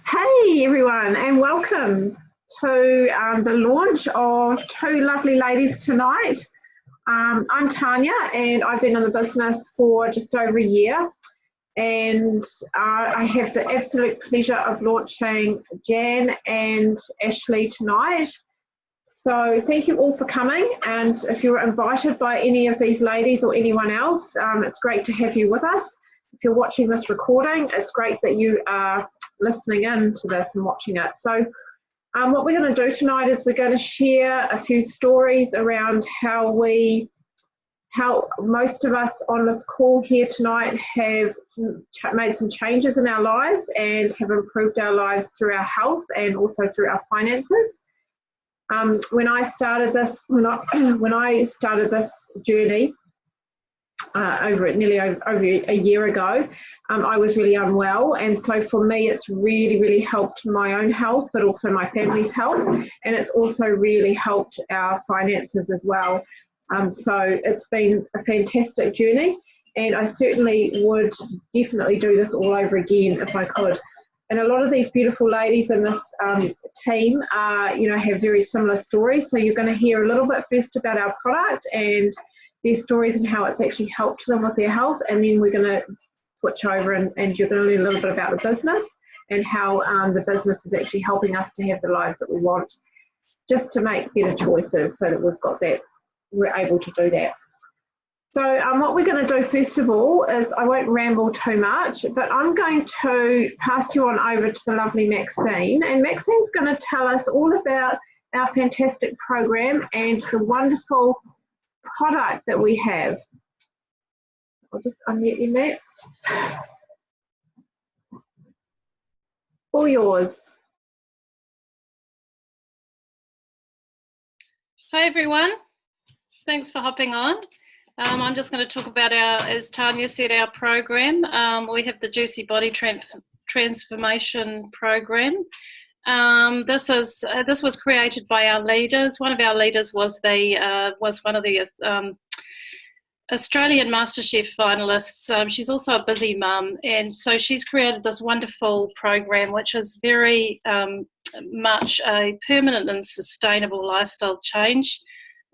Hey everyone, and welcome to the launch of two lovely ladies tonight. I'm Tanya, and I've been in the business for just over a year, and I have the absolute pleasure of launching Jan and Ashley tonight. So thank you all for coming, and if you were invited by any of these ladies or anyone else, it's great to have you with us. If you're watching this recording, it's great that you are listening in to this and watching it. So what we're going to do tonight is we're going to share a few stories around how most of us on this call here tonight have made some changes in our lives and have improved our lives through our health and also through our finances. When I started this journey nearly over a year ago, I was really unwell, and so for me it's really helped my own health, but also my family's health, and it's also really helped our finances as well. So it's been a fantastic journey, and I certainly would definitely do this all over again if I could. And a lot of these beautiful ladies in this team have very similar stories. So you're going to hear a little bit first about our product and their stories and how it's actually helped them with their health. And then we're going to switch over and you're going to learn a little bit about the business and how the business is actually helping us to have the lives that we want, just to make better choices so that we're able to do that. So what we're going to do first of all is, I won't ramble too much, but I'm going to pass you on over to the lovely Maxine, and Maxine's going to tell us all about our fantastic program and the wonderful product that we have. I'll just unmute you, Max. All yours. Hi everyone, thanks for hopping on. I'm just going to talk about as Tanya said, our program. We have the Juicy Body Transformation Program. This was created by our leaders. One of our leaders was one of the Australian MasterChef finalists. She's also a busy mum, and so she's created this wonderful program, which is very much a permanent and sustainable lifestyle change.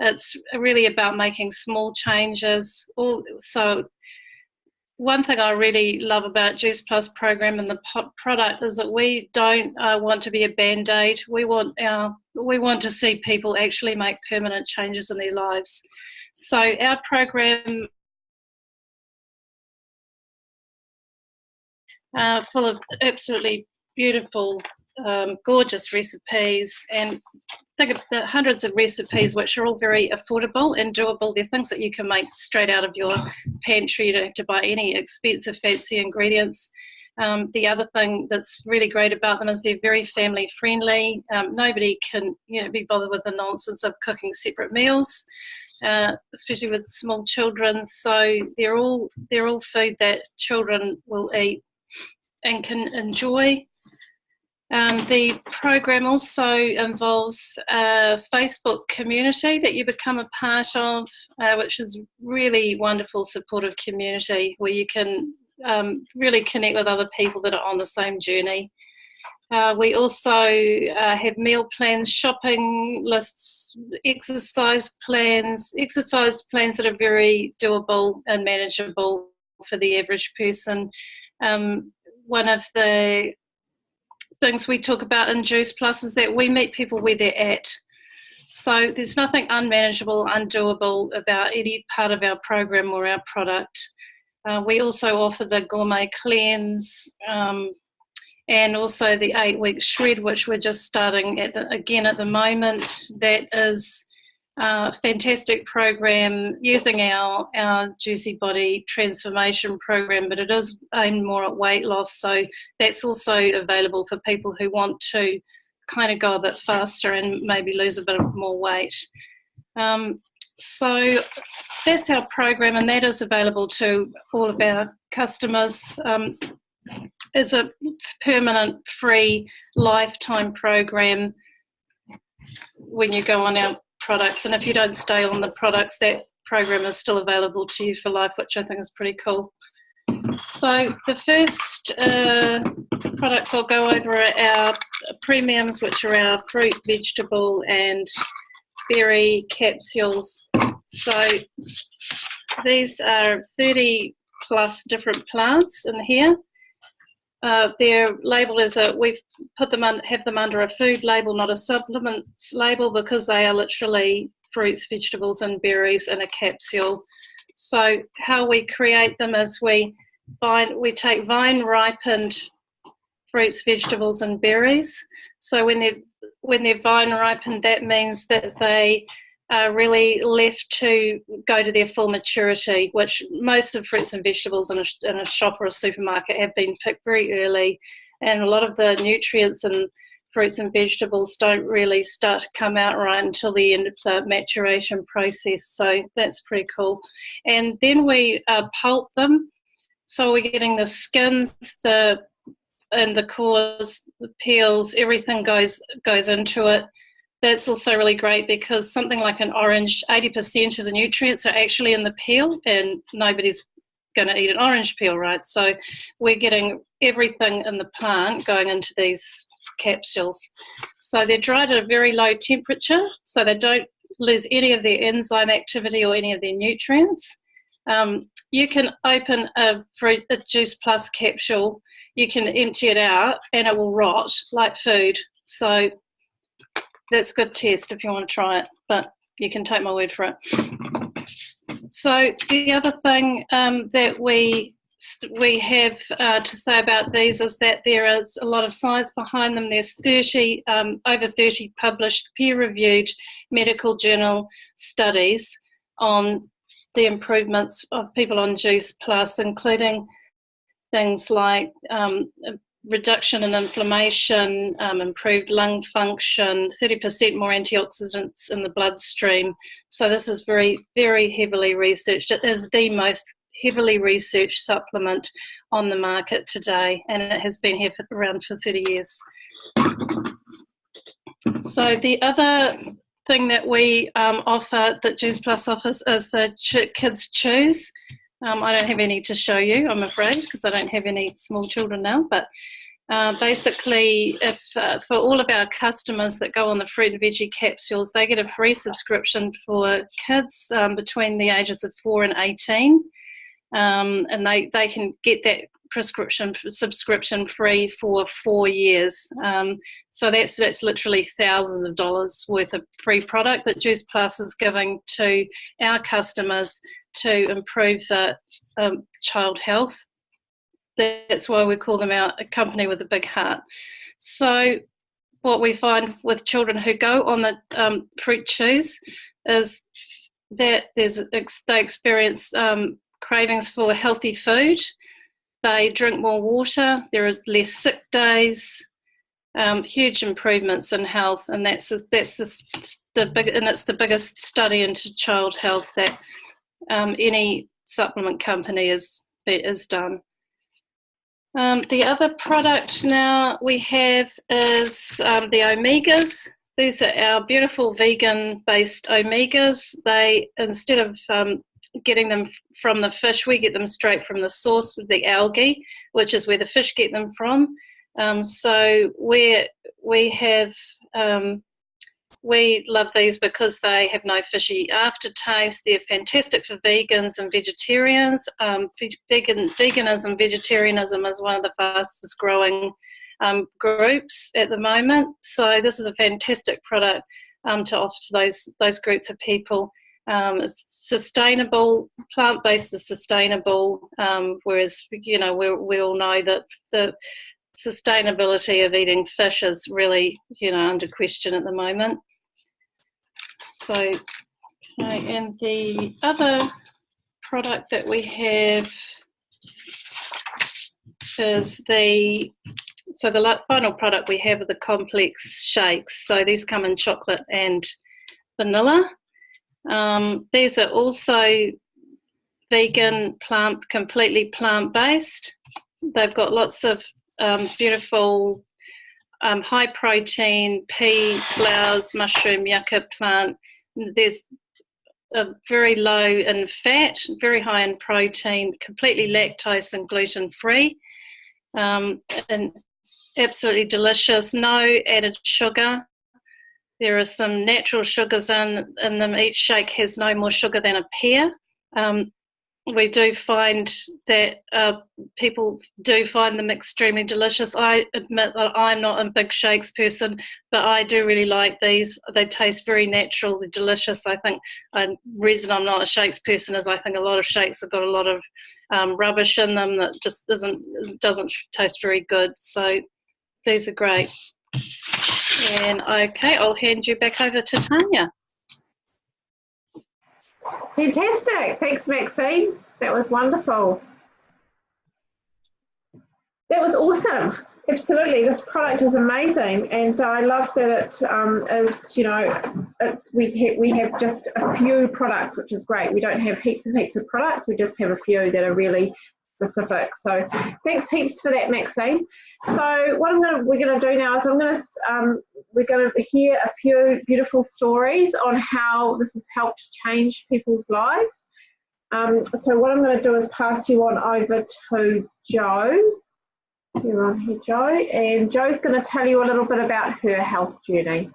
It's really about making small changes. So one thing I really love about Juice Plus program and the product is that we don't want to be a band-aid. We want to see people actually make permanent changes in their lives. So our program full of absolutely beautiful, gorgeous recipes, and think of the hundreds of recipes which are all very affordable and doable. They're things that you can make straight out of your pantry. You don't have to buy any expensive fancy ingredients. The other thing that's really great about them is they're very family friendly. Nobody can be bothered with the nonsense of cooking separate meals, especially with small children. So they're all food that children will eat and can enjoy. The program also involves a Facebook community that you become a part of, which is really wonderful, supportive community where you can really connect with other people that are on the same journey. We also have meal plans, shopping lists, exercise plans that are very doable and manageable for the average person. One of the things we talk about in Juice Plus is that we meet people where they're at. So there's nothing unmanageable, undoable about any part of our program or our product. We also offer the Gourmet Cleanse and also the 8-week shred, which we're just starting again at the moment. That is a fantastic program using our Juicy Body Transformation program, but it is aimed more at weight loss. So that's also available for people who want to kind of go a bit faster and maybe lose a bit more weight. So that's our program, and that is available to all of our customers. It's a permanent, free, lifetime program when you go on our products, and if you don't stay on the products, that program is still available to you for life, which I think is pretty cool. So the first products I'll go over are our premiums, which are our fruit, vegetable and berry capsules. So these are 30 plus different plants in here. They're labelled as we've put them have them under a food label, not a supplements label, because they are literally fruits, vegetables and berries in a capsule. So how we create them is we take vine ripened fruits, vegetables and berries. So when they're vine ripened, that means that they are really left to go to their full maturity, which most of fruits and vegetables in a shop or a supermarket have been picked very early, and a lot of the nutrients in fruits and vegetables don't really start to come out right until the end of the maturation process. So that's pretty cool. And then we pulp them. So we're getting the skins, and the cores, the peels, everything goes into it. That's also really great because something like an orange, 80% of the nutrients are actually in the peel, and nobody's going to eat an orange peel, right? So we're getting everything in the plant going into these capsules. So they're dried at a very low temperature, so they don't lose any of their enzyme activity or any of their nutrients. You can open a Juice Plus capsule, you can empty it out and it will rot like food. So that's a good test if you want to try it, but you can take my word for it. So the other thing that we have to say about these is that there is a lot of science behind them. There's over 30 published peer-reviewed medical journal studies on the improvements of people on Juice Plus, including things like reduction in inflammation, improved lung function, 30% more antioxidants in the bloodstream. So this is very, very heavily researched. It is the most heavily researched supplement on the market today, and it has been here around for 30 years. So the other thing that we offer, that Juice Plus offers, is the Kids Choose. I don't have any to show you, I'm afraid, because I don't have any small children now, but basically, if for all of our customers that go on the fruit and veggie capsules, they get a free subscription for kids between the ages of 4 and 18, and they can get that subscription free for 4 years. So that's literally thousands of dollars worth of free product that Juice Plus is giving to our customers to improve the child health. That's why we call them a company with a big heart. So what we find with children who go on the Fruit Choose is that they experience cravings for healthy food. They drink more water. There are less sick days. Huge improvements in health, and it's the biggest study into child health that any supplement company is done. The other product now we have is the Omegas. These are our beautiful vegan-based Omegas. They, instead of getting them from the fish, we get them straight from the source of the algae, which is where the fish get them from. So we love these because they have no fishy aftertaste. They're fantastic for vegans and vegetarians. Veganism, vegetarianism is one of the fastest growing groups at the moment. So this is a fantastic product to offer to those groups of people. It's sustainable, plant-based is sustainable, whereas, we all know that the sustainability of eating fish is really, under question at the moment. So, okay, and the other product that we have is the final product we have are the complex shakes. So these come in chocolate and vanilla. These are also vegan, completely plant-based. They've got lots of beautiful high protein pea, flowers, mushroom, yucca plant. There's very low in fat, very high in protein, completely lactose and gluten free, and absolutely delicious. No added sugar. There are some natural sugars in them. Each shake has no more sugar than a pear. We do find that people do find them extremely delicious. I admit that I'm not a big shakes person, but I do really like these. They taste very natural, they're delicious. I think the reason I'm not a shakes person is I think a lot of shakes have got a lot of rubbish in them that just doesn't taste very good. So these are great. And okay, I'll hand you back over to Tanya. Fantastic. Thanks, Maxine. That was wonderful. That was awesome. Absolutely. This product is amazing. And I love that it is, you know, we have just a few products, which is great. We don't have heaps of products. We just have a few that are really specific. So thanks heaps for that, Maxine. So what we're going to do now is we're going to hear a few beautiful stories on how this has helped change people's lives. So what I'm going to do is pass you on over to Jo. You're on here, Jo, and Jo's going to tell you a little bit about her health journey.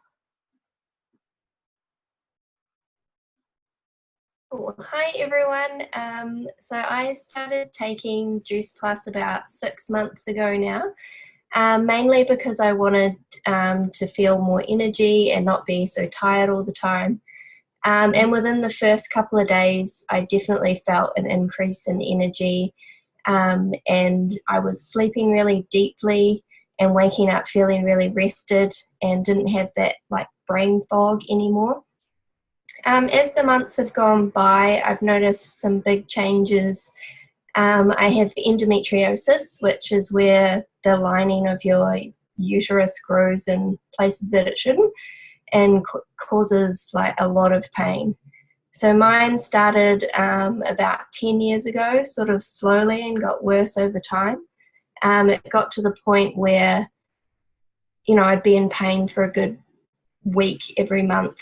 Hi everyone. So I started taking Juice Plus about 6 months ago now, mainly because I wanted to feel more energy and not be so tired all the time. And within the first couple of days, I definitely felt an increase in energy, and I was sleeping really deeply and waking up feeling really rested and didn't have that like brain fog anymore. As the months have gone by, I've noticed some big changes. I have endometriosis, which is where the lining of your uterus grows in places that it shouldn't and causes like a lot of pain. So mine started about 10 years ago, sort of slowly, and got worse over time. It got to the point where, you know, I'd be in pain for a good week every month,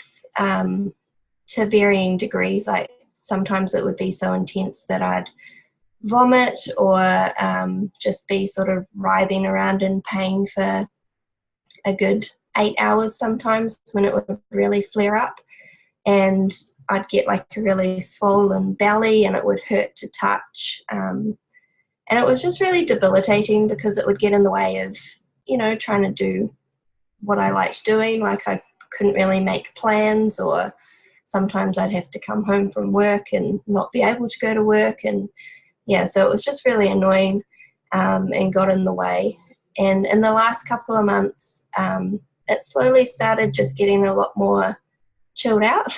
to varying degrees. Like sometimes it would be so intense that I'd vomit or just be sort of writhing around in pain for a good 8 hours sometimes when it would really flare up. And I'd get like a really swollen belly and it would hurt to touch. And it was just really debilitating because it would get in the way of, you know, trying to do what I liked doing. Like I couldn't really make plans, or sometimes I'd have to come home from work and not be able to go to work. And yeah, so it was just really annoying and got in the way. And in the last couple of months, it slowly started just getting a lot more chilled out,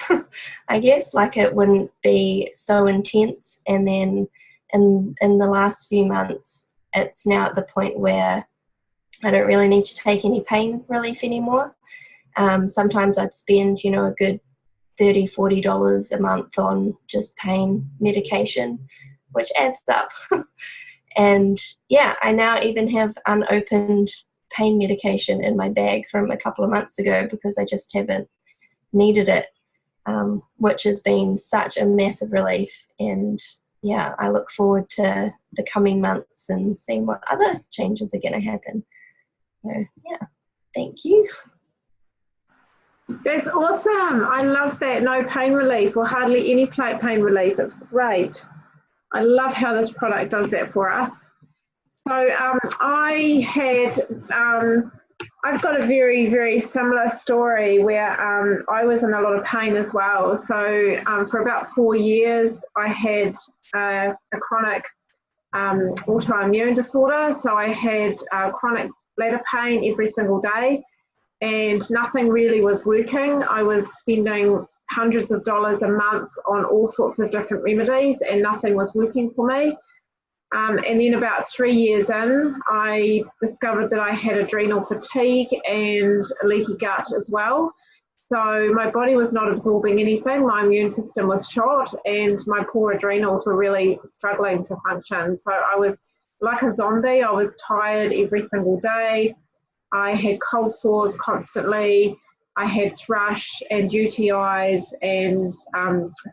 I guess, like it wouldn't be so intense. And then in the last few months, it's now at the point where I don't really need to take any pain relief anymore. Sometimes I'd spend, you know, a good $30, $40 a month on just pain medication, which adds up. And yeah, I now even have unopened pain medication in my bag from a couple of months ago because I just haven't needed it, which has been such a massive relief. And yeah, I look forward to the coming months and seeing what other changes are going to happen. So yeah, thank you. That's awesome. I love that. No pain relief or hardly any pain relief. It's great. I love how this product does that for us. So I've got a very, very similar story where I was in a lot of pain as well. So for about 4 years, I had a chronic autoimmune disorder. So I had chronic bladder pain every single day, and nothing really was working. I was spending hundreds of dollars a month on all sorts of different remedies, and nothing was working for me. And then about 3 years in, I discovered that I had adrenal fatigue and a leaky gut as well. So my body was not absorbing anything. My immune system was shot, and my poor adrenals were really struggling to function. So I was like a zombie. I was tired every single day. I had cold sores constantly. I had thrush and UTIs and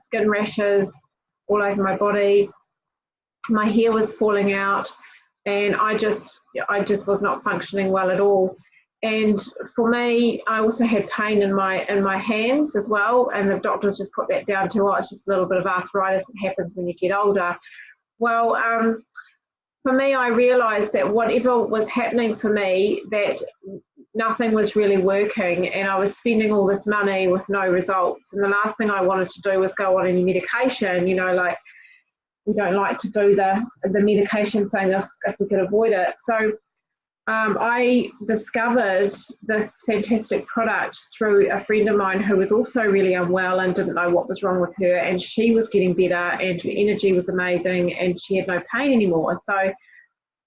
skin rashes all over my body. My hair was falling out, and I just was not functioning well at all. And for me, I also had pain in my hands as well, and the doctors just put that down to, oh, it's just a little bit of arthritis. It happens when you get older. Well, for me, I realised that whatever was happening for me, that nothing was really working, and I was spending all this money with no results. And the last thing I wanted to do was go on any medication. You know, like, we don't like to do the medication thing if we could avoid it. So I discovered this fantastic product through a friend of mine who was also really unwell and didn't know what was wrong with her, and she was getting better and her energy was amazing and she had no pain anymore. So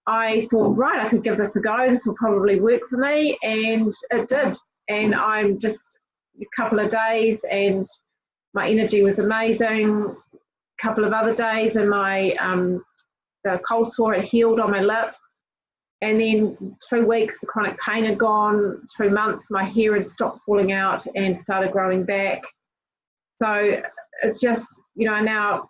I thought, right, I could give this a go. This will probably work for me, and it did. And I'm just a couple of days and my energy was amazing. A couple of other days and my the cold sore had healed on my lip. And then 2 weeks, the chronic pain had gone. 2 months, my hair had stopped falling out and started growing back. So it just, you know, now,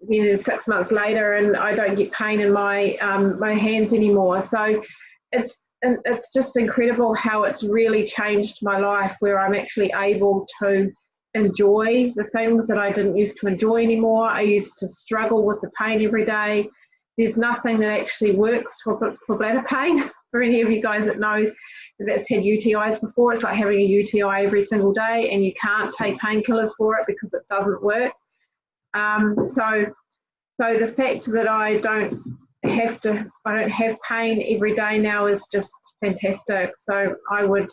you know, 6 months later, and I don't get pain in my my hands anymore. So it's just incredible how it's really changed my life, where I'm actually able to enjoy the things that I didn't used to enjoy anymore. I used to struggle with the pain every day. There's nothing that actually works for bladder pain. For any of you guys that know that's had UTIs before, it's like having a UTI every single day, and you can't take painkillers for it because it doesn't work. So the fact that I don't have pain every day now is just fantastic. So I would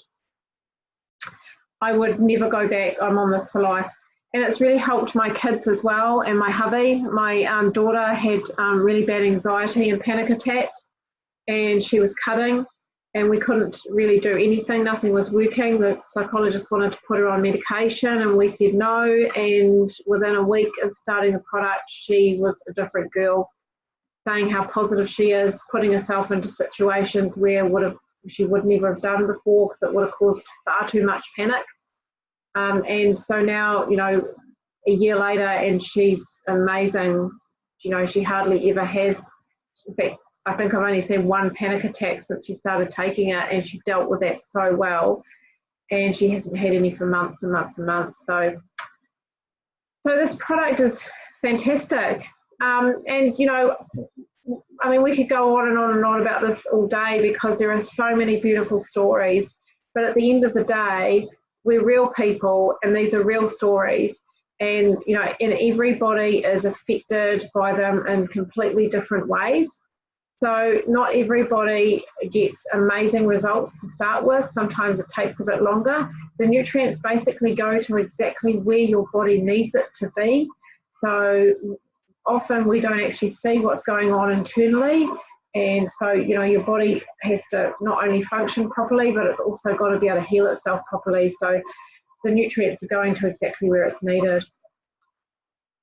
never go back. I'm on this for life. And it's really helped my kids as well, and my hubby. My daughter had really bad anxiety and panic attacks, and she was cutting, and we couldn't really do anything. Nothing was working. The psychologist wanted to put her on medication, and we said no. And within a week of starting the product, she was a different girl, saying how positive she is, putting herself into situations where she would never have done before, because it would have caused far too much panic. And so now, you know, a year later, and she's amazing. You know, she hardly ever has. In fact, I think I've only seen one panic attack since she started taking it, and she dealt with that so well. And she hasn't had any for months and months and months. So this product is fantastic. And, you know, I mean, we could go on and on and on about this all day, because there are so many beautiful stories. But at the end of the day, we're real people, and these are real stories, and, you know, and everybody is affected by them in completely different ways. So not everybody gets amazing results to start with. Sometimes it takes a bit longer. The nutrients basically go to exactly where your body needs it to be. So often we don't actually see what's going on internally. And so, you know, your body has to not only function properly, but it's also got to be able to heal itself properly. So the nutrients are going to exactly where it's needed.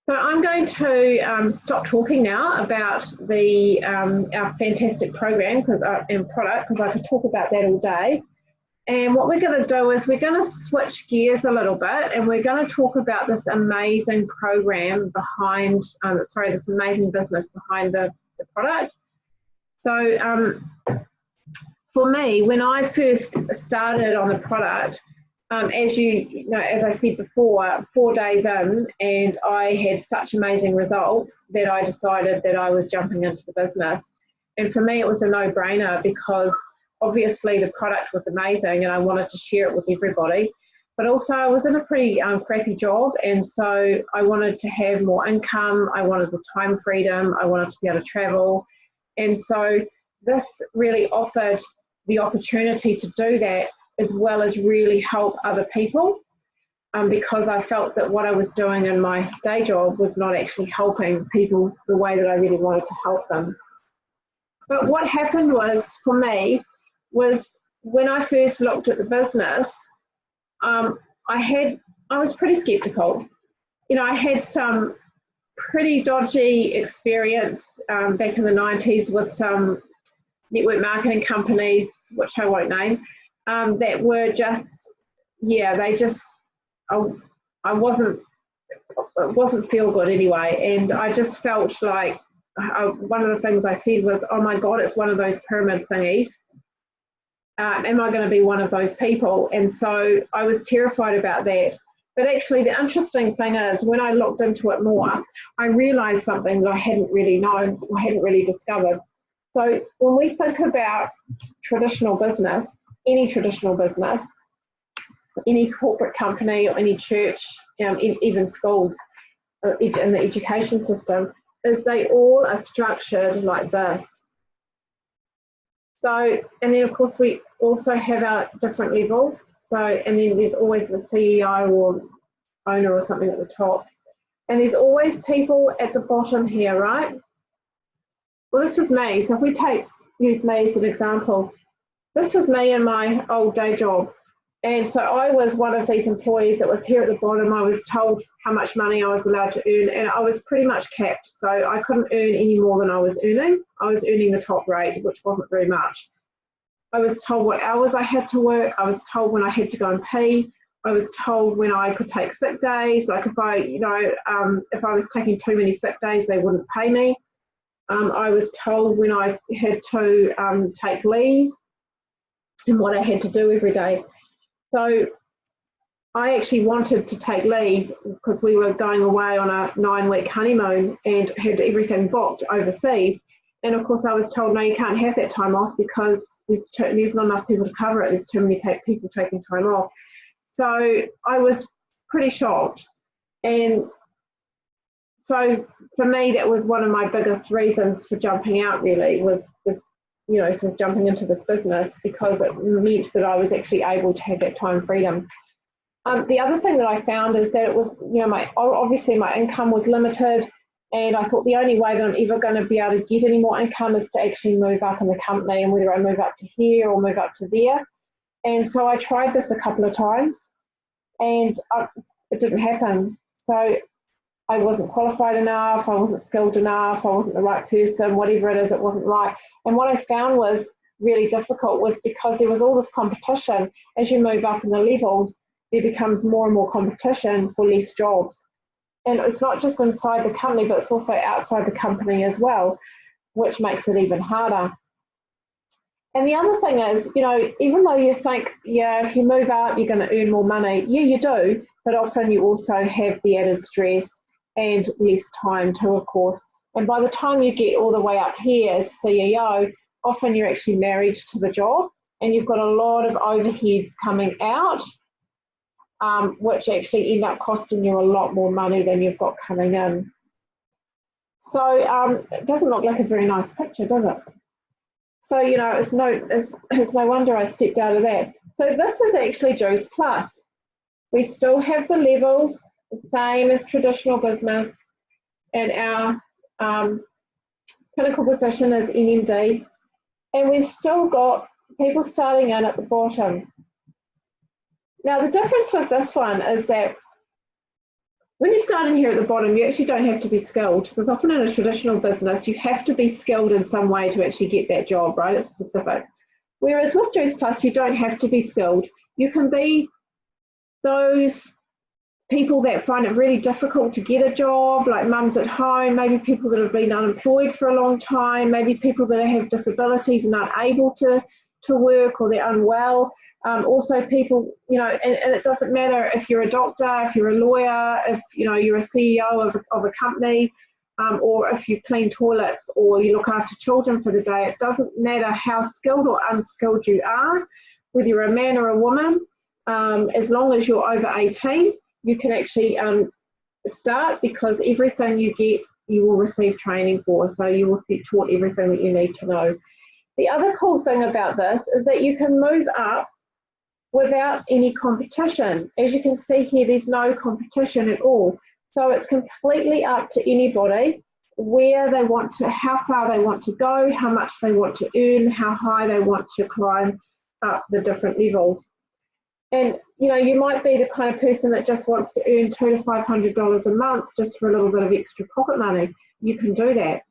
So I'm going to stop talking now about the our fantastic program and product, because I could talk about that all day. And what we're going to do is we're going to switch gears a little bit, and we're going to talk about this amazing program behind, this amazing business behind the product. So for me, when I first started on the product, as I said before, 4 days in, and I had such amazing results that I decided that I was jumping into the business. And for me, it was a no-brainer, because obviously the product was amazing and I wanted to share it with everybody. But also I was in a pretty crappy job, and so I wanted to have more income. I wanted the time freedom. I wanted to be able to travel. And so this really offered the opportunity to do that, as well as really help other people, because I felt that what I was doing in my day job was not actually helping people the way that I really wanted to help them. But what happened was, for me, was when I first looked at the business, I was pretty skeptical. You know, I had some pretty dodgy experience back in the 90s with some network marketing companies, which I won't name, that were just yeah, they just, I wasn't, it wasn't feel good anyway. And I just felt like one of the things I said was, oh my God, it's one of those pyramid thingies. Am I going to be one of those people? And so I was terrified about that. But actually, the interesting thing is, when I looked into it more, I realised something that I hadn't really known, or hadn't really discovered. So when we think about traditional business, any traditional business, any corporate company or any church, even schools in the education system, is they all are structured like this. So, and then of course we also have our different levels. So, and then there's always the CEO or owner or something at the top. And there's always people at the bottom here, right? Well, this was me. So if we use me as an example, this was me in my old day job. And so I was one of these employees that was here at the bottom. I was told how much money I was allowed to earn, and I was pretty much capped. So I couldn't earn any more than I was earning. I was earning the top rate, which wasn't very much. I was told what hours I had to work. I was told when I had to go and pee. I was told when I could take sick days. Like if I, if I was taking too many sick days, they wouldn't pay me. I was told when I had to take leave and what I had to do every day. So I actually wanted to take leave because we were going away on a 9-week honeymoon and had everything booked overseas. And of course I was told, no, you can't have that time off because there's not enough people to cover it. There's too many people taking time off. So I was pretty shocked. And so for me, that was one of my biggest reasons for jumping out, really, was this, just jumping into this business, because it meant that I was actually able to have that time freedom. The other thing that I found is that it was, obviously my income was limited, and I thought the only way that I'm ever going to be able to get any more income is to actually move up in the company, and whether I move up to here or move up to there. And so I tried this a couple of times, and it didn't happen. So I wasn't qualified enough, I wasn't skilled enough, I wasn't the right person, whatever it is, it wasn't right. And what I found was really difficult was because there was all this competition. As you move up in the levels, there becomes more and more competition for less jobs. And it's not just inside the company, but it's also outside the company as well, which makes it even harder. And the other thing is, even though you think, yeah, if you move up, you're going to earn more money. Yeah, you do, but often you also have the added stress and less time too, of course. And by the time you get all the way up here as CEO, often you're actually married to the job, and you've got a lot of overheads coming out, which actually end up costing you a lot more money than you've got coming in. So it doesn't look like a very nice picture, does it? So, it's no wonder I stepped out of that. So this is actually Juice Plus. We still have the levels, the same as traditional business, and our clinical position is NMD, and we've still got people starting in at the bottom. Now the difference with this one is that when you start in here at the bottom, you actually don't have to be skilled, because often in a traditional business you have to be skilled in some way to actually get that job, right? It's specific. Whereas with Juice Plus, you don't have to be skilled. You can be those people that find it really difficult to get a job, like mums at home, maybe people that have been unemployed for a long time, maybe people that have disabilities and aren't able to work, or they're unwell. Also people, and it doesn't matter if you're a doctor, if you're a lawyer, if you're a CEO of a company, or if you clean toilets or you look after children for the day. It doesn't matter how skilled or unskilled you are, whether you're a man or a woman, as long as you're over 18, you can actually start, because everything you get, you will receive training for. So you will be taught everything that you need to know. The other cool thing about this is that you can move up without any competition. As you can see here, there's no competition at all. So it's completely up to anybody where they want to, how far they want to go, how much they want to earn, how high they want to climb up the different levels. And you might be the kind of person that just wants to earn $200 to $500 a month just for a little bit of extra pocket money. You can do that.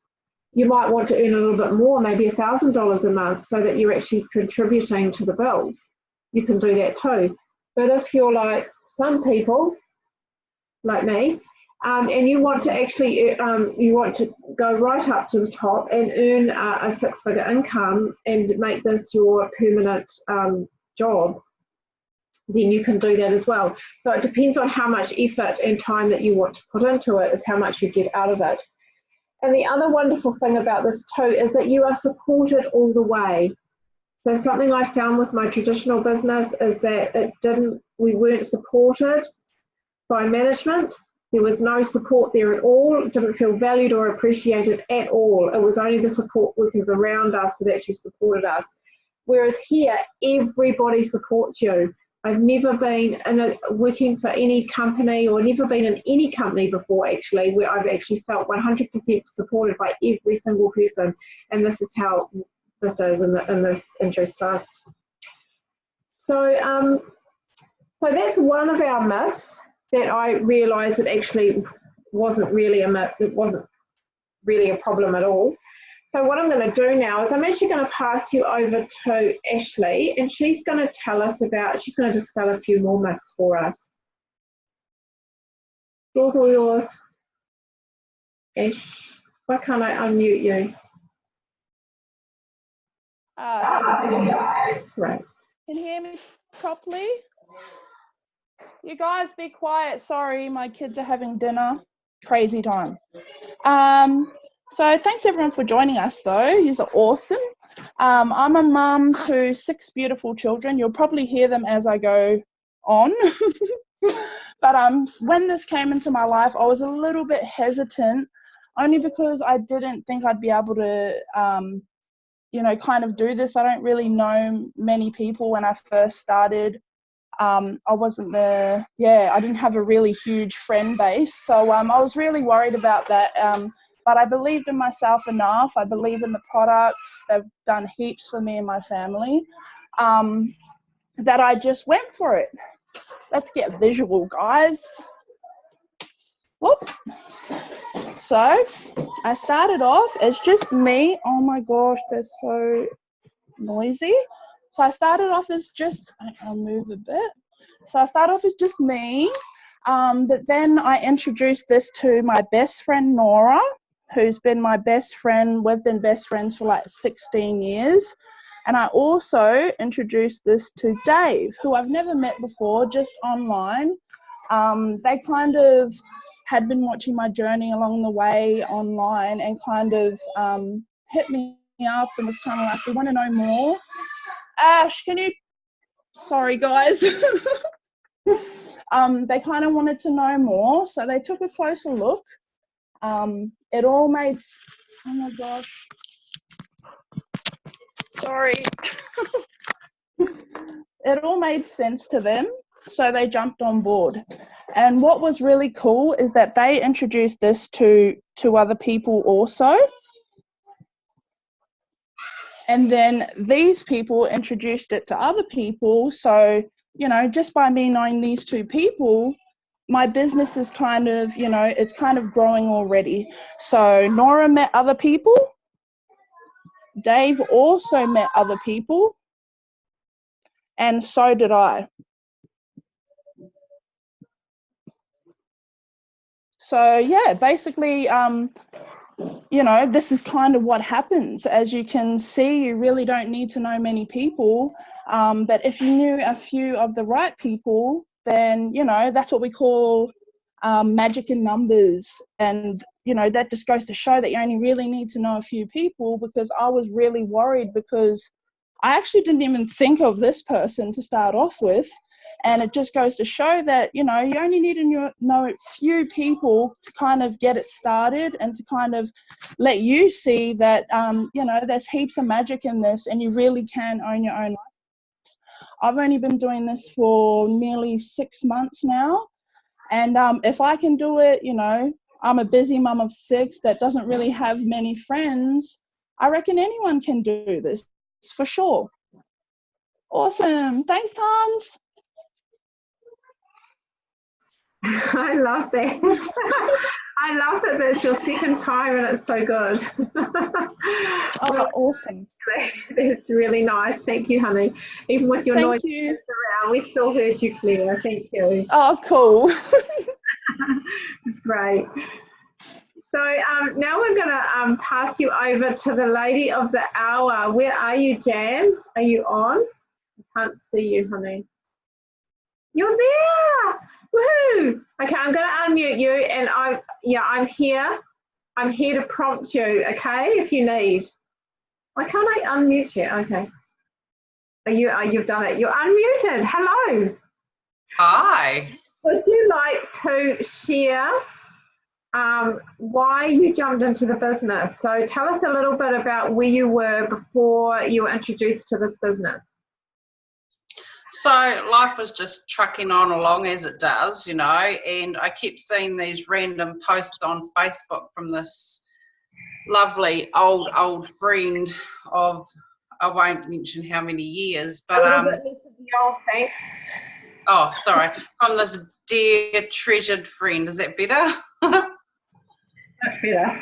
You might want to earn a little bit more, maybe $1,000 a month, so that you're actually contributing to the bills. You can do that too. But if you're like some people, like me, and you want to actually, you want to go right up to the top and earn a six-figure income and make this your permanent job, then you can do that as well. So it depends on how much effort and time that you want to put into it, is how much you get out of it. And the other wonderful thing about this too is that you are supported all the way. So something I found with my traditional business is that we weren't supported by management. There was no support there at all. It didn't feel valued or appreciated at all. It was only the support workers around us that actually supported us. Whereas here, everybody supports you. I've never been working for any company, or never been in any company before actually, where I've actually felt 100% supported by every single person. And this is how this is in this Juice Plus. So, so that's one of our myths that I realised it actually wasn't really a myth. It wasn't really a problem at all. So what I'm going to do now is I'm actually going to pass you over to Ashley, and she's going to tell us about, she's going to dispel a few more myths for us. Yours or yours? Ash, why can't I unmute you? Right. Can you hear me properly? You guys be quiet. Sorry, my kids are having dinner. Crazy time. So thanks everyone for joining us though. You're awesome. I'm a mum to 6 beautiful children. You'll probably hear them as I go on. But when this came into my life, I was a little bit hesitant, only because I didn't think I'd be able to kind of do this. I don't really know many people when I first started. I wasn't I didn't have a really huge friend base. So I was really worried about that. But I believed in myself enough. I believe in the products. They've done heaps for me and my family, that I just went for it. Let's get visual, guys. Whoop. So I started off as just me. Oh my gosh, they're so noisy. So I started off as just, I'll move a bit. So I started off as just me, but then I introduced this to my best friend, Nora, who's been my best friend. We've been best friends for like 16 years. And I also introduced this to Dave, who I've never met before, just online. They kind of had been watching my journey along the way online and kind of hit me up and was kind of like, we want to know more. Ash, can you, sorry guys. They kind of wanted to know more, so they took a closer look. It all made, oh my gosh, sorry. It all made sense to them, so they jumped on board. And what was really cool is that they introduced this to other people also. And then these people introduced it to other people. So, just by me knowing these 2 people, my business is kind of, it's kind of growing already. So Nora met other people. Dave also met other people. And so did I. So yeah, basically, this is kind of what happens. As you can see, you really don't need to know many people. But if you knew a few of the right people, then, that's what we call magic in numbers. And, that just goes to show that you only really need to know a few people, because I was really worried, because I actually didn't even think of this person to start off with. And it just goes to show that, you only need to know a few people to kind of get it started and to kind of let you see that, there's heaps of magic in this and you really can own your own life. I've only been doing this for nearly 6 months now. And if I can do it, I'm a busy mum of 6 that doesn't really have many friends. I reckon anyone can do this for sure. Awesome. Thanks, Tons. I love that. I love that that's your second time and it's so good. Oh, awesome. That's really nice. Thank you, honey. Even with your noise around, We still heard you, Claire. Thank you. Oh, cool. It's great. So now we're going to pass you over to the lady of the hour. Where are you, Jan? Are you on? I can't see you, honey. You're there. Woohoo! Okay, I'm going to unmute you, and I'm here. I'm here to prompt you. Okay, if you need. Why can't I unmute you? Okay. You've done it. You're unmuted. Hello. Hi. Would you like to share why you jumped into the business? So tell us a little bit about where you were before you were introduced to this business. So life was just trucking on along as it does, and I kept seeing these random posts on Facebook from this lovely old friend of, I won't mention how many years, but Thanks. oh, sorry, from this dear treasured friend. Is that better? Much better.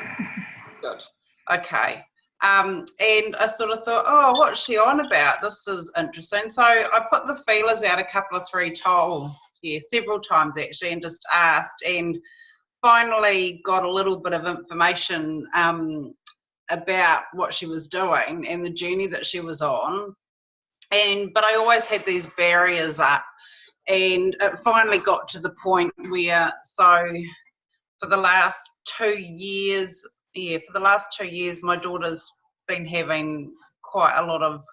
Good. Okay. And I sort of thought, oh, what's she on about? This is interesting. So I put the feelers out several times actually, and just asked, and finally got a little bit of information about what she was doing and the journey that she was on. But I always had these barriers up, and it finally got to the point where, so for the last 2 years, my daughter's been having quite a lot of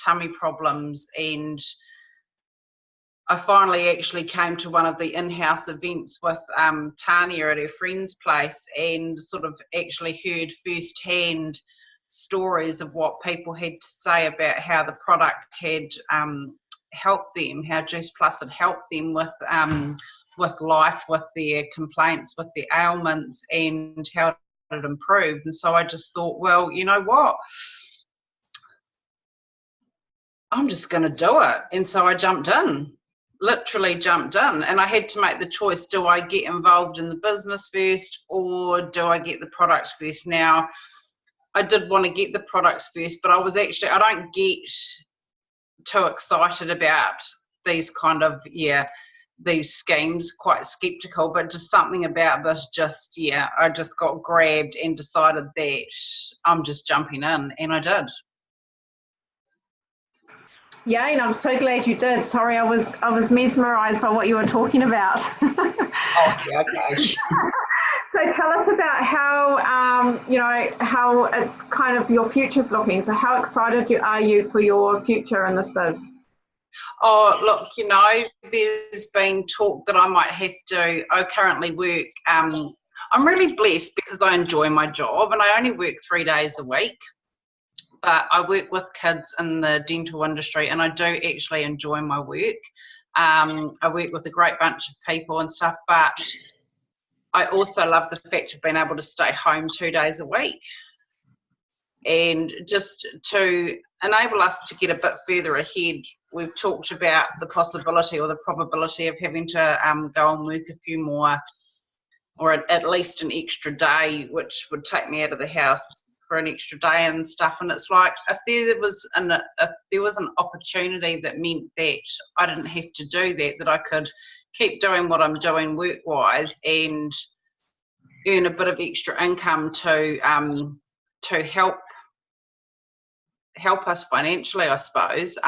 tummy problems, and I finally actually came to one of the in-house events with Tanya at her friend's place, and sort of actually heard firsthand stories of what people had to say about how the product had helped them, how Juice Plus had helped them with life, with their complaints, with their ailments, and how it improved. And so I just thought, well, you know what? I'm just going to do it. And so I literally jumped in, and I had to make the choice. Do I get involved in the business first, or do I get the products first? Now, I did want to get the products first, but I don't get too excited about these kind of, these schemes, quite skeptical, but just something about this, I just got grabbed and decided that I'm just jumping in, and I did. Yeah, and I'm so glad you did. Sorry, I was mesmerised by what you were talking about. Okay. So tell us about how how it's kind of your future's looking. So how excited are you for your future in this biz? Oh, look, there's been talk that I might have to. I currently work. I'm really blessed because I enjoy my job, and I only work 3 days a week. But I work with kids in the dental industry, and I do actually enjoy my work. I work with a great bunch of people and stuff, but I also love the fact of being able to stay home 2 days a week. And just to enable us to get a bit further ahead, we've talked about the possibility or the probability of having to go and work a few more, or at least an extra day, which would take me out of the house for an extra day and stuff. And it's like, if there was an opportunity that meant that I didn't have to do that I could keep doing what I'm doing work-wise and earn a bit of extra income to help us financially, I suppose,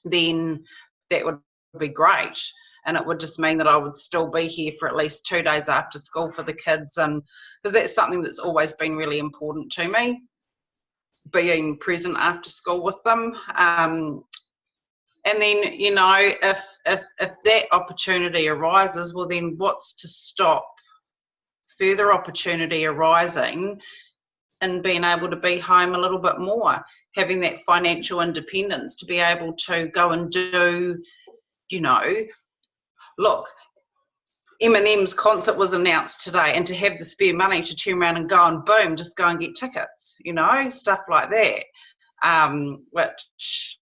then that would be great. And it would just mean that I would still be here for at least 2 days after school for the kids, and because that's something that's always been really important to me, being present after school with them. And then, if that opportunity arises, well, then what's to stop further opportunity arising and being able to be home a little bit more, having that financial independence to be able to go and do, look, Eminem's concert was announced today, and to have the spare money to turn around and go and boom, just go and get tickets, stuff like that. Which,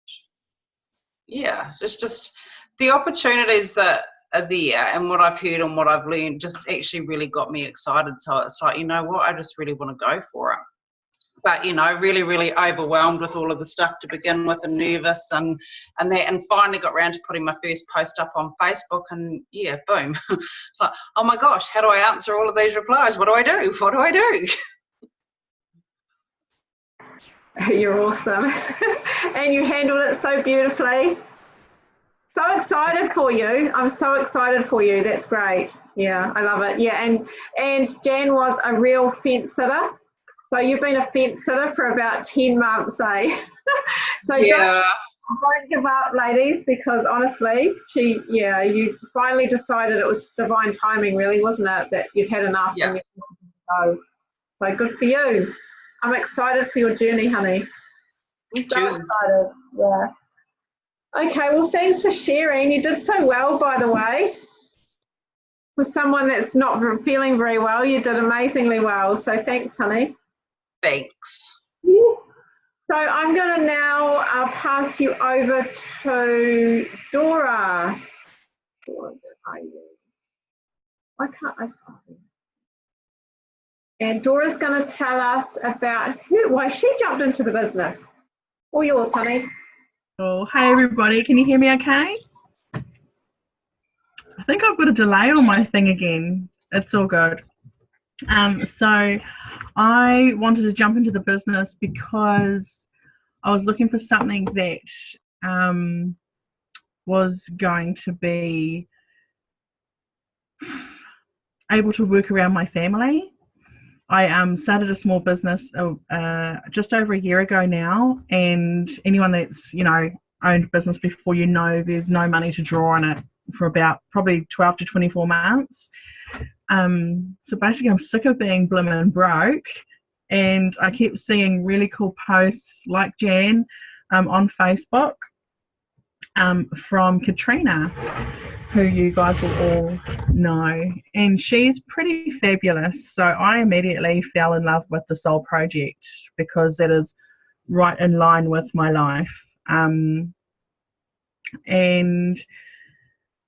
just the opportunities that are there, and what I've heard and what I've learned just actually really got me excited. So it's like, you know what, I just really want to go for it. but really overwhelmed with all of the stuff to begin with, and nervous and finally got around to putting my first post up on Facebook, and yeah, boom. It's like, oh my gosh, how do I answer all of these replies? What do I do? You're awesome. And you handled it so beautifully. So excited for you. I'm so excited for you. That's great. Yeah, I love it. Yeah, and Jan was a real fence sitter. So you've been a fence sitter for about 10 months, eh? So yeah. don't give up, ladies, because honestly, you finally decided it was divine timing, really, wasn't it? That you'd had enough. Yeah. And you so good for you. I'm excited for your journey, honey. Me So too. excited. Yeah. Okay, well, thanks for sharing. You did so well, by the way. For someone that's not feeling very well, you did amazingly well. So thanks, honey. Thanks. Yeah. So I'm going to now pass you over to Dora. What are you? Why can't I find you? And Dora's going to tell us about why she jumped into the business. All yours, honey. Oh, hey everybody, can you hear me okay? I think I've got a delay on my thing again. It's all good. So I wanted to jump into the business because I was looking for something that was going to be able to work around my family. I started a small business just over a year ago now, and anyone that's owned a business before, there's no money to draw on it for about probably 12 to 24 months. So basically I'm sick of being blimmin' broke, and I kept seeing really cool posts like Jan on Facebook from Katrina, who you guys will all know, and she's pretty fabulous. So I immediately fell in love with the Soul Project because that is right in line with my life. And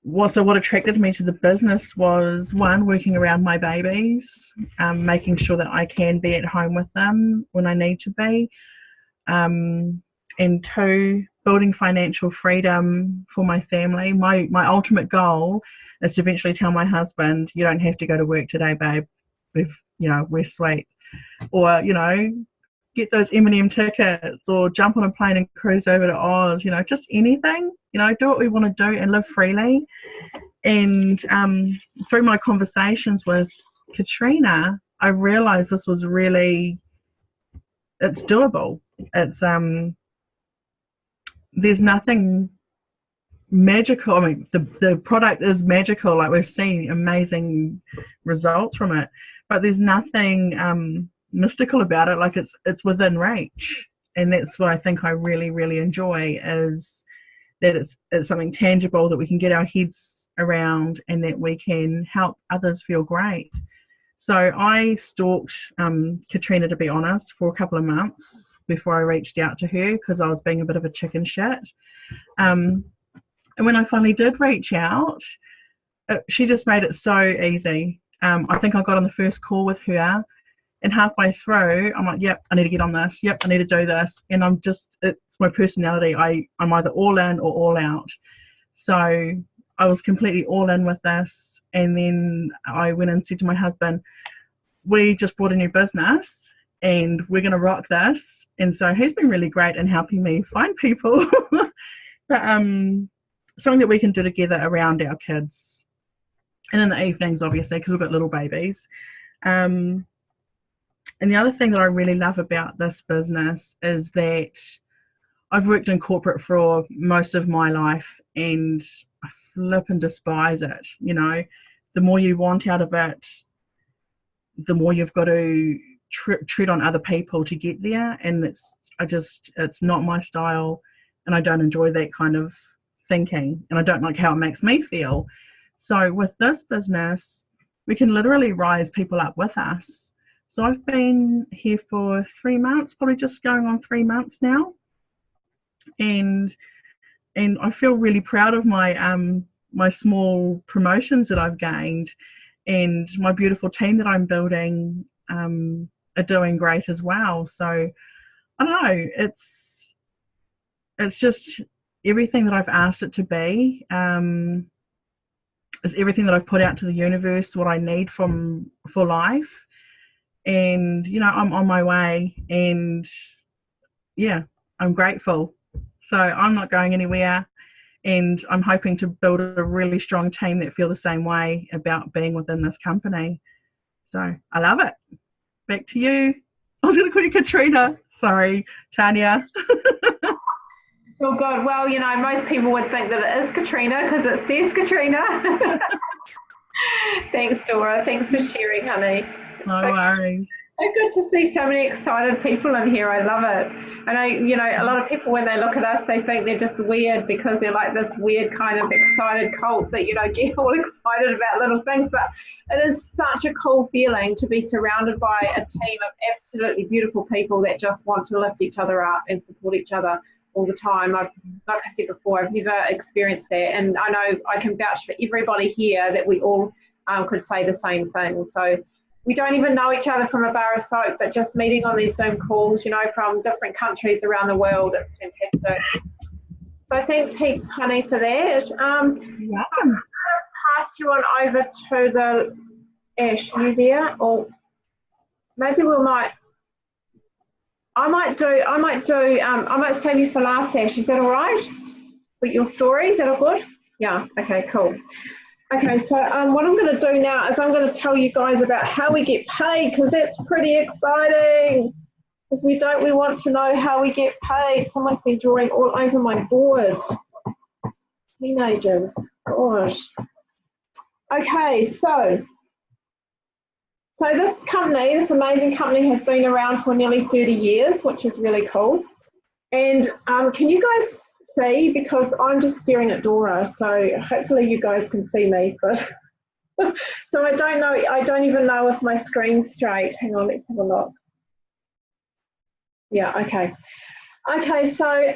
what attracted me to the business was, one, working around my babies, making sure that I can be at home with them when I need to be, and two, building financial freedom for my family. My ultimate goal is to eventually tell my husband, you don't have to go to work today, babe. We're sweet. Or, get those M&M tickets, or jump on a plane and cruise over to Oz, just anything, do what we want to do and live freely. And through my conversations with Katrina, I realized this was it's doable. It's, there's nothing magical. I mean, the product is magical. Like, we've seen amazing results from it, but there's nothing mystical about it. Like, it's within reach, and that's what I think I really, really enjoy, is that it's something tangible that we can get our heads around, and that we can help others feel great. So I stalked Katrina, to be honest, for a couple of months before I reached out to her, because I was being a bit of a chicken shit. And when I finally did reach out, she just made it so easy. I think I got on the first call with her, and halfway through, I'm like, yep, I need to get on this. Yep, I need to do this. And it's my personality. I'm either all in or all out. So I was completely all in with this. And then I went and said to my husband, we just bought a new business and we're going to rock this. And so he's been really great in helping me find people. But something that we can do together around our kids. And in the evenings, obviously, because we've got little babies. And the other thing that I really love about this business is that I've worked in corporate for most of my life, and I flip and despise it. The more you want out of it, the more you've got to tread on other people to get there. And it's not my style, and I don't enjoy that kind of thinking, and I don't like how it makes me feel. So with this business, we can literally rise people up with us. So I've been here for 3 months, probably just going on 3 months now. And I feel really proud of my small promotions that I've gained, and my beautiful team that I'm building. are doing great as well. So I don't know, it's just everything that I've asked it to be. Is everything that I've put out to the universe, what I need for life. And, you know, I'm on my way, and yeah, I'm grateful. So I'm not going anywhere, and I'm hoping to build a really strong team that feel the same way about being within this company. So I love it. Back to you. I was going to call you Katrina. Sorry, Tanya. It's all good. Well, you know, most people would think that it is Katrina because it says Katrina. Thanks, Dora. Thanks for sharing, honey. No worries. So good to see so many excited people in here. I love it. And you know, a lot of people, when they look at us, they think they're just weird because they're like this weird kind of excited cult that, you know, get all excited about little things. But it is such a cool feeling to be surrounded by a team of absolutely beautiful people that just want to lift each other up and support each other all the time. Like I said before, I've never experienced that, and I know I can vouch for everybody here that we all could say the same thing. So we don't even know each other from a bar of soap, but just meeting on these Zoom calls, you know, from different countries around the world, it's fantastic. So thanks heaps, honey, for that. So I'm going to pass you on over to the Ash. You there? Or maybe we might. I might save you for last, Ash. Is that all right? With your story, is that all good? Yeah. Okay. Cool. Okay. So what I'm going to do now is I'm going to tell you guys about how we get paid, because that's pretty exciting. Because we want to know how we get paid. Someone's been drawing all over my board. Teenagers. Gosh. Okay. So this company, this amazing company, has been around for nearly 30 years, which is really cool. And can you guys see? Because I'm just staring at Dora, so hopefully you guys can see me. But so I don't know. I don't even know if my screen's straight. Hang on, let's have a look. Yeah. Okay. Okay. So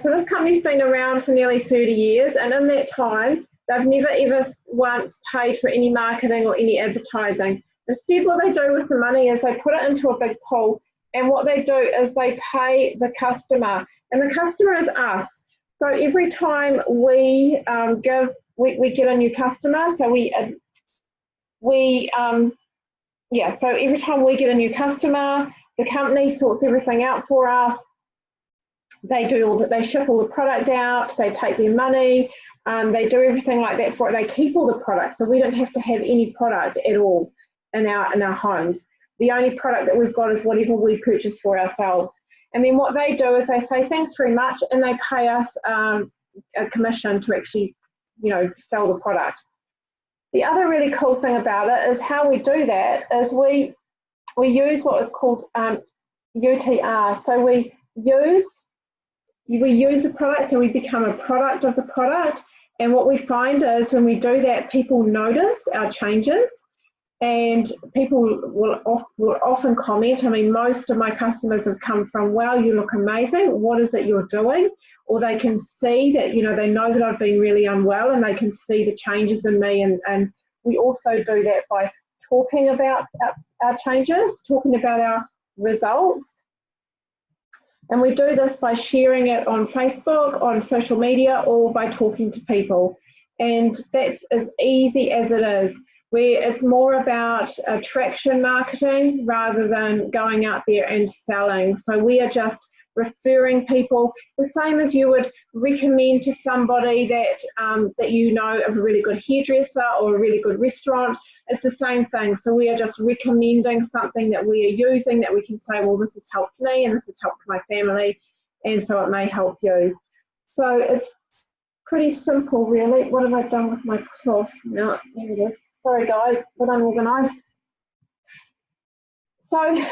so this company's been around for nearly 30 years, and in that time, they've never ever once paid for any marketing or any advertising. Instead, what they do with the money is they put it into a big pool, and what they do is they pay the customer, and the customer is us. So every time we get a new customer, so so every time we get a new customer, the company sorts everything out for us. They ship all the product out, they take their money, they do everything like that for it. They keep all the product, so we don't have to have any product at all in our homes. The only product that we've got is whatever we purchase for ourselves. And then what they do is they say thanks very much, and they pay us a commission to actually, you know, sell the product. The other really cool thing about it is how we do that is we use what is called UTR. So we use the product, so we become a product of the product. And what we find is when we do that, people notice our changes. And people will often comment. I mean, most of my customers have come from, wow, you look amazing. What is it you're doing? Or they can see that, you know, they know that I've been really unwell, and they can see the changes in me. And we also do that by talking about our changes, talking about our results. And we do this by sharing it on Facebook, on social media, or by talking to people. And that's as easy as it is. Where it's more about attraction marketing rather than going out there and selling. So we are just referring people, the same as you would recommend to somebody that you know of a really good hairdresser or a really good restaurant. It's the same thing. So we are just recommending something that we are using that we can say, well, this has helped me and this has helped my family, and so it may help you. So it's pretty simple, really. What have I done with my cloth? No, there it is. Sorry guys, but unorganised. So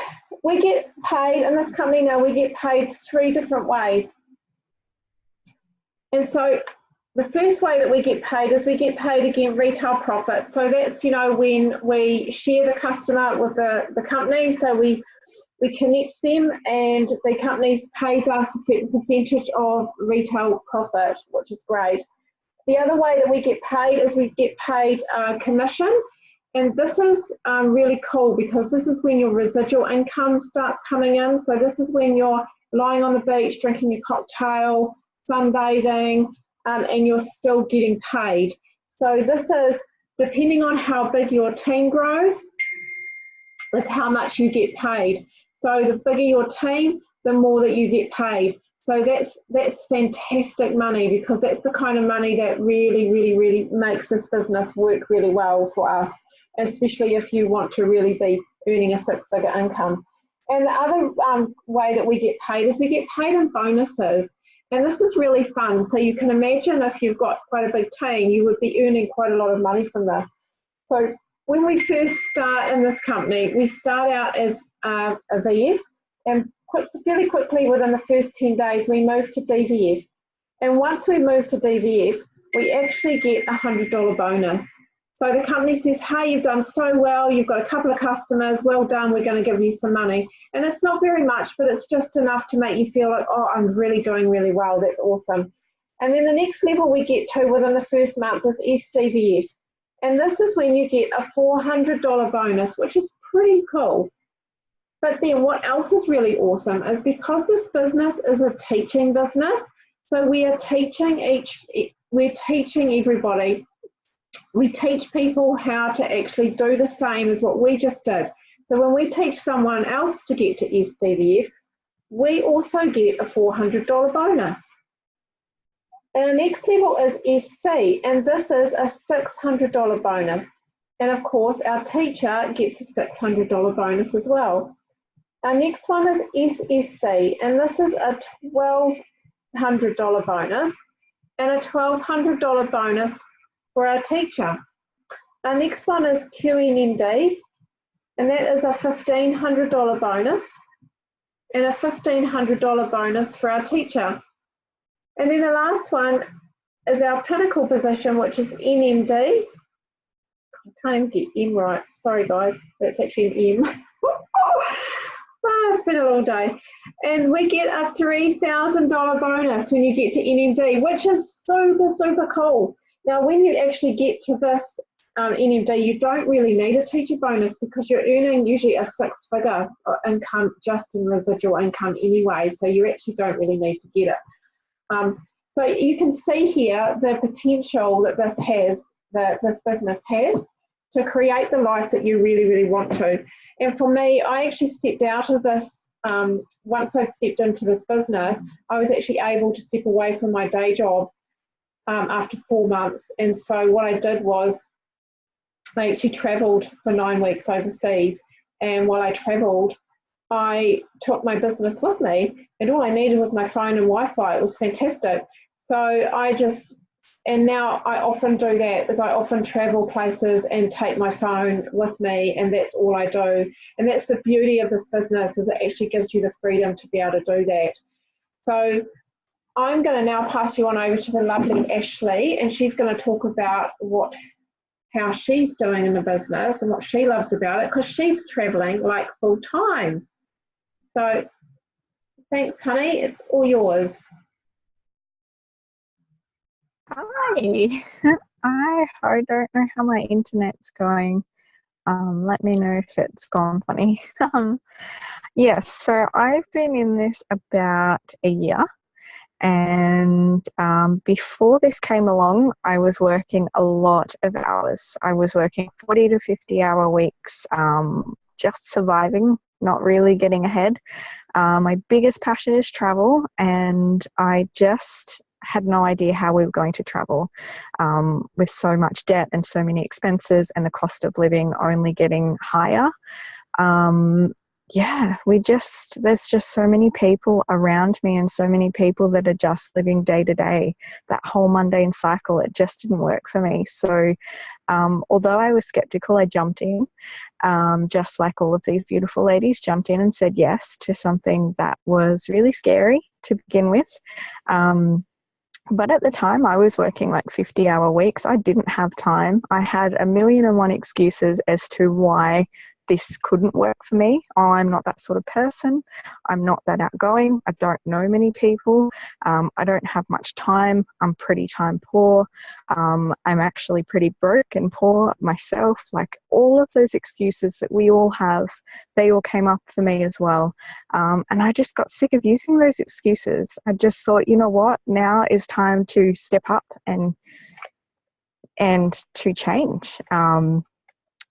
we get paid in this company now, we get paid 3 different ways. And so the first way that we get paid is we get paid again retail profit. So that's, you know, when we share the customer with the company, so we connect them and the company pays us a certain percentage of retail profit, which is great. The other way that we get paid is we get paid commission, And this is really cool because this is when your residual income starts coming in. So this is when you're lying on the beach, drinking your cocktail, sunbathing, and you're still getting paid. So this is, depending on how big your team grows, is how much you get paid. So the bigger your team, the more that you get paid. So that's fantastic money, because that's the kind of money that really, really, really makes this business work really well for us, especially if you want to really be earning a six-figure income. And the other way that we get paid is we get paid in bonuses. And this is really fun. So you can imagine if you've got quite a big team, you would be earning quite a lot of money from this. So when we first start in this company, we start out as a VF, and fairly quickly within the first 10 days, we move to DVF. And once we move to DVF, we actually get a $100 bonus. So the company says, hey, you've done so well, you've got a couple of customers, well done, we're going to give you some money. And it's not very much, but it's just enough to make you feel like, oh, I'm really doing really well, that's awesome. And then the next level we get to within the first month is SDVF. And this is when you get a $400 bonus, which is pretty cool. But then what else is really awesome is, because this business is a teaching business, so we are teaching everybody. We teach people how to actually do the same as what we just did. So when we teach someone else to get to SDVF, we also get a $400 bonus. And the next level is SC, and this is a $600 bonus. And of course, our teacher gets a $600 bonus as well. Our next one is SSC, and this is a $1,200 bonus and a $1,200 bonus for our teacher. Our next one is QNND, and that is a $1,500 bonus and a $1,500 bonus for our teacher. And then the last one is our pinnacle position, which is NMD. I can't even get M right. Sorry, guys. That's actually an M. It's been a long day. And we get a $3,000 bonus when you get to NMD, which is super, super cool. Now, when you actually get to this NMD, you don't really need a teacher bonus, because you're earning usually a six-figure income just in residual income anyway, so you actually don't really need to get it. So you can see here the potential that this has, that this business has, to create the life that you really, really want to. And for me, I actually stepped out of this, once I'd stepped into this business, I was actually able to step away from my day job after 4 months. And so what I did was I actually travelled for 9 weeks overseas. And while I travelled, I took my business with me, and all I needed was my phone and Wi-Fi. It was fantastic. So and now I often do that, is I often travel places and take my phone with me, and that's all I do. And that's the beauty of this business, is it actually gives you the freedom to be able to do that. So I'm going to now pass you on over to the lovely Ashley, and she's going to talk about how she's doing in the business and what she loves about it, because she's traveling like full time. So thanks, honey. It's all yours. Hi. I don't know how my internet's going. Let me know if it's gone funny. Yes, so I've been in this about a year, and before this came along, I was working a lot of hours. I was working 40 to 50 hour weeks, just surviving, not really getting ahead. My biggest passion is travel, and I just had no idea how we were going to travel with so much debt and so many expenses, and the cost of living only getting higher. There's just so many people around me, and so many people that are just living day to day. That whole mundane cycle, it just didn't work for me. So although I was skeptical, I jumped in, just like all of these beautiful ladies, jumped in and said yes to something that was really scary to begin with. But at the time, I was working like 50-hour weeks. I didn't have time. I had 1,000,001 excuses as to why this couldn't work for me. I'm not that sort of person. I'm not that outgoing. I don't know many people. I don't have much time. I'm pretty time poor. I'm actually pretty broke and poor myself. Like all of those excuses that we all have, they all came up for me as well. And I just got sick of using those excuses. I just thought, you know what, now is time to step up and to change.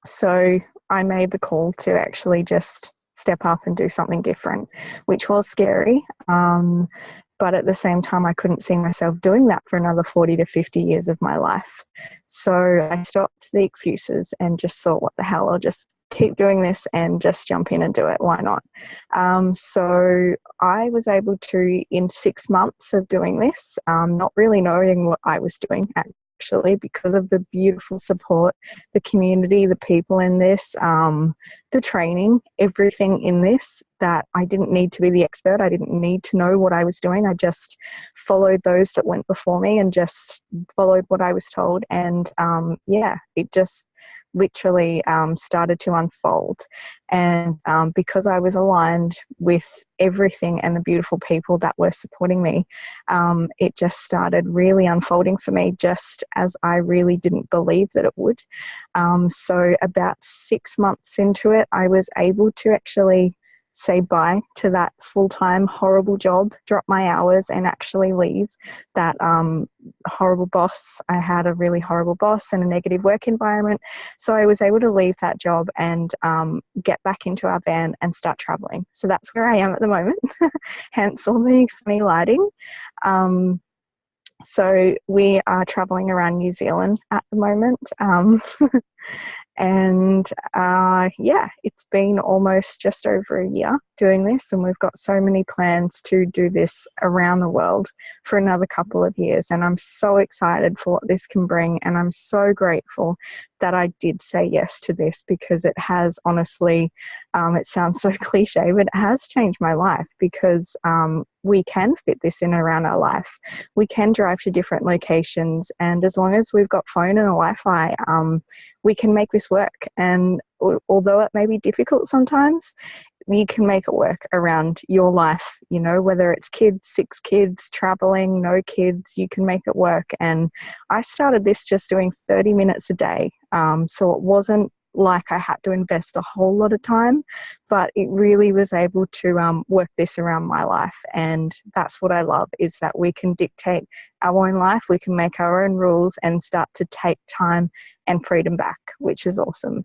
So I made the call to actually just step up and do something different, which was scary. But at the same time, I couldn't see myself doing that for another 40 to 50 years of my life. So I stopped the excuses and just thought, what the hell, I'll just keep doing this and just jump in and do it. Why not? So I was able to, in 6 months of doing this, not really knowing what I was doing actually, because of the beautiful support, the community, the people in this, the training, everything in this, that I didn't need to be the expert. I didn't need to know what I was doing. I just followed those that went before me and just followed what I was told. And it just literally started to unfold. And because I was aligned with everything and the beautiful people that were supporting me, it just started really unfolding for me, just as I really didn't believe that it would. So about 6 months into it, I was able to actually say bye to that full-time horrible job, drop my hours and actually leave that horrible boss. I had a really horrible boss and a negative work environment. So I was able to leave that job and get back into our van and start traveling. So that's where I am at the moment, hence all the funny lighting. So we are traveling around New Zealand at the moment. And it's been almost just over a year doing this, and we've got so many plans to do this around the world for another couple of years. And I'm so excited for what this can bring, and I'm so grateful that I did say yes to this, because it has honestly, it sounds so cliche, but it has changed my life, because we can fit this in around our life. We can drive to different locations, and as long as we've got phone and a Wi-Fi, we can make this work. And although it may be difficult sometimes, you can make it work around your life, you know, whether it's kids, 6 kids, traveling, no kids, you can make it work. And I started this just doing 30 minutes a day. So it wasn't like I had to invest a whole lot of time, but it really was able to work this around my life. And that's what I love, is that we can dictate our own life, we can make our own rules and start to take time and freedom back, which is awesome.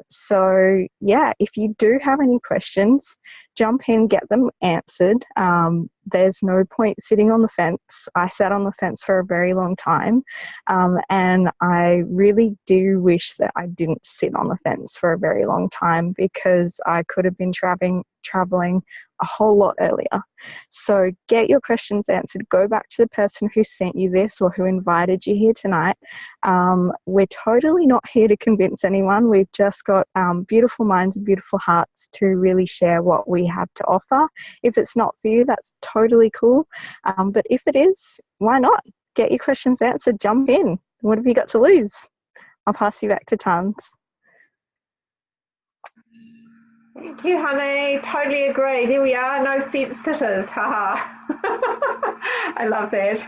So yeah, if you do have any questions, jump in, get them answered. There's no point sitting on the fence. I sat on the fence for a very long time, and I really do wish that I didn't sit on the fence for a very long time, because I could have been traveling a whole lot earlier. So get your questions answered. Go back to the person who sent you this or who invited you here tonight. We're totally not here to convince anyone. We've just got beautiful minds and beautiful hearts to really share what we have to offer. If it's not for you, that's totally cool. But if it is, why not? Get your questions answered, jump in. What have you got to lose? I'll pass you back to Tans. Thank you, honey. Totally agree. There we are. No fence sitters. Haha. I love that.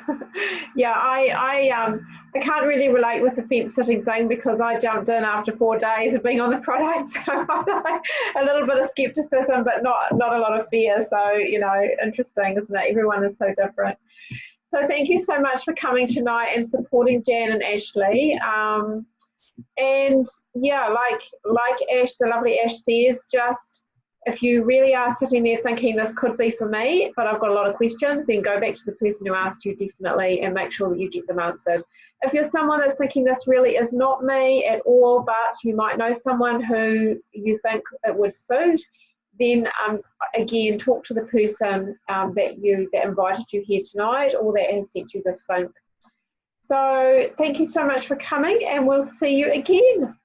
Yeah, I can't really relate with the fence sitting thing, because I jumped in after 4 days of being on the product. So a little bit of skepticism, but not a lot of fear. So, you know, interesting, isn't it? Everyone is so different. So thank you so much for coming tonight and supporting Jan and Ashley. And yeah, like Ash, the lovely Ash says, just if you really are sitting there thinking this could be for me, but I've got a lot of questions, then go back to the person who asked you definitely and make sure that you get them answered. If you're someone that's thinking this really is not me at all, but you might know someone who you think it would suit, then again, talk to the person that invited you here tonight or that has sent you this link. So thank you so much for coming, and we'll see you again.